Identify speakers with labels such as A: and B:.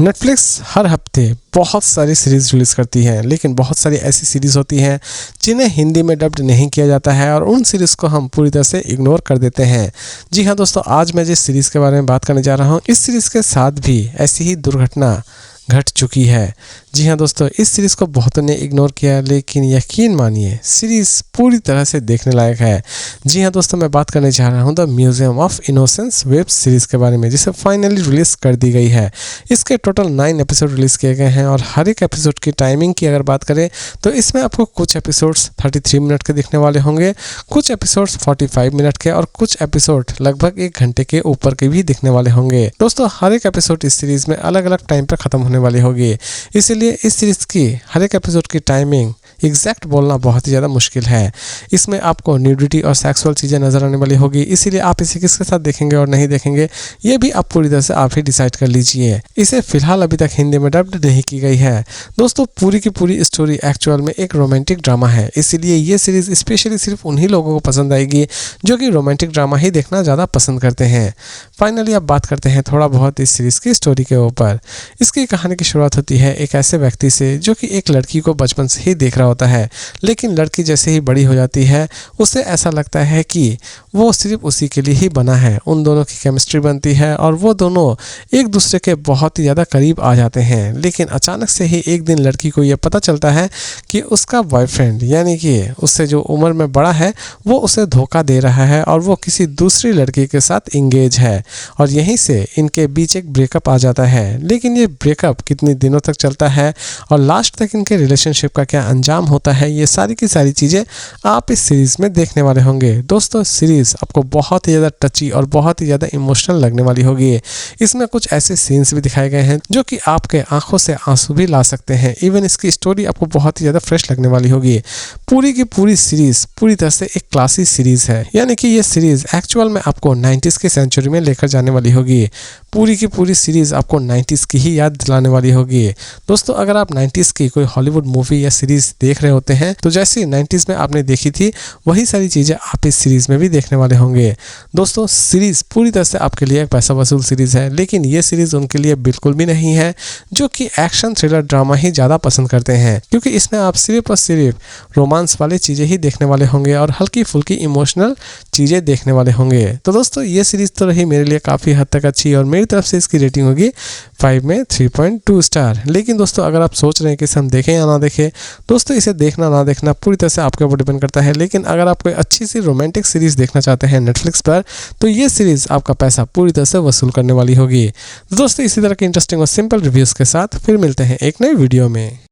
A: Netflix हर हफ्ते बहुत सारी सीरीज़ रिलीज़ करती है, लेकिन बहुत सारी ऐसी सीरीज़ होती हैं जिन्हें हिंदी में डब्ड नहीं किया जाता है और उन सीरीज़ को हम पूरी तरह से इग्नोर कर देते हैं। जी हाँ दोस्तों, आज मैं जिस सीरीज़ के बारे में बात करने जा रहा हूँ, इस सीरीज़ के साथ भी ऐसी ही दुर्घटना घट चुकी है। जी हाँ दोस्तों, इस सीरीज़ को बहुतों ने इग्नोर किया, लेकिन यकीन मानिए सीरीज़ पूरी तरह से देखने लायक है। जी हाँ दोस्तों, मैं बात करने जा रहा हूँ the museum of innocence web series के बारे में, जिसे फाइनली रिलीज़ कर दी गई है। इसके टोटल 9 एपिसोड रिलीज़ किए गए हैं और हर एक एपिसोड की टाइमिंग की अगर बात करें तो इसमें आपको कुछ एपिसोड्स 33 मिनट के दिखने वाले होंगे, कुछ एपिसोड्स 45 मिनट के और कुछ एपिसोड लगभग 1 घंटे के ऊपर के भी दिखने वाले होंगे। दोस्तों, हर एक एपिसोड इस सीरीज़ में अलग अलग टाइम पर ख़त्म होने वाली होगी, इसीलिए इस सीरीज़ की हर एक एपिसोड की टाइमिंग एग्जैक्ट बोलना बहुत ही ज़्यादा मुश्किल है। इसमें आपको न्यूडिटी और सेक्सुअल चीज़ें नज़र आने वाली होगी, इसीलिए आप इसे किसके साथ देखेंगे और नहीं देखेंगे ये भी आप पूरी तरह से आप ही डिसाइड कर लीजिए। इसे फिलहाल अभी तक हिंदी में डब्ड नहीं की गई है। दोस्तों, पूरी की पूरी स्टोरी एक्चुअल में एक रोमांटिक ड्रामा है, इसीलिए ये सीरीज़ स्पेशली सिर्फ उन्हीं लोगों को पसंद आएगी जो कि रोमांटिक ड्रामा ही देखना ज़्यादा पसंद करते हैं। फाइनली अब बात करते हैं थोड़ा बहुत इस सीरीज़ की स्टोरी के ऊपर। इसकी कहानी की शुरुआत होती है एक ऐसे व्यक्ति से जो कि एक लड़की को बचपन से ही देख रहा होता है, लेकिन लड़की जैसे ही बड़ी हो जाती है उसे ऐसा लगता है कि वो सिर्फ उसी के लिए ही बना है। उन दोनों की केमिस्ट्री बनती है और वो दोनों एक दूसरे के बहुत ही ज़्यादा करीब आ जाते हैं, लेकिन अचानक से ही एक दिन लड़की को ये पता चलता है कि उसका बॉयफ्रेंड, यानी कि उससे जो उम्र में बड़ा है, वो उसे धोखा दे रहा है और वो किसी दूसरी लड़की के साथ इंगेज है और यहीं से इनके बीच एक ब्रेकअप आ जाता है। लेकिन ये ब्रेकअप कितने दिनों तक चलता है और लास्ट तक इनके रिलेशनशिप का क्या अंजाम होता है, ये सारी की सारी चीज़ें आप इस सीरीज़ में देखने वाले होंगे। दोस्तों, सीरीज़ आपको बहुत ही ज़्यादा टची और बहुत ही ज़्यादा इमोशनल लगने वाली होगी। इसमें कुछ ऐसे सीन्स भी दिखाए गए हैं जो कि आपके आंखों से आंसू भी ला सकते हैं। इवन इसकी स्टोरी आपको बहुत ही ज़्यादा फ्रेश लगने वाली होगी। पूरी की पूरी सीरीज़ पूरी तरह से एक क्लासी सीरीज़ है, यानी कि ये सीरीज़ एक्चुअल में आपको 90s की सेंचुरी में लेकर जाने वाली होगी। पूरी की पूरी सीरीज़ आपको 90s की ही याद दिलाने वाली होगी। दोस्तों, अगर आप 90s की कोई हॉलीवुड मूवी या सीरीज़ देख रहे होते हैं तो जैसे 90s में आपने देखी थी वही सारी चीज़ें आप इस सीरीज़ में भी देखने वाले होंगे। दोस्तों, सीरीज़ पूरी तरह से आपके लिए एक पैसा वसूल सीरीज़ है, लेकिन ये सीरीज़ उनके लिए बिल्कुल भी नहीं है जो कि एक्शन थ्रिलर ड्रामा ही ज़्यादा पसंद करते हैं, क्योंकि इसमें आप सिर्फ और सिर्फ रोमांस वाली चीज़ें ही देखने वाले होंगे और हल्की फुल्की इमोशनल चीज़ें देखने वाले होंगे। तो दोस्तों, ये सीरीज़ तो रही मेरे लिए काफ़ी हद तक अच्छी और मेरी तरफ से इसकी रेटिंग होगी 5 में 3.2 स्टार। लेकिन दोस्तों, अगर आप सोच रहे हैं कि इसे हम देखें या ना देखें, दोस्तों इसे देखना ना देखना पूरी तरह से आपके ऊपर डिपेंड करता है। लेकिन अगर आप कोई अच्छी सी रोमांटिक सीरीज़ देखना चाहते हैं नेटफ्लिक्स पर, तो ये सीरीज़ आपका पैसा पूरी तरह से वसूल करने वाली होगी। दोस्तों, इसी तरह के इंटरेस्टिंग और सिंपल रिव्यूज़ के साथ फिर मिलते हैं एक नई वीडियो में।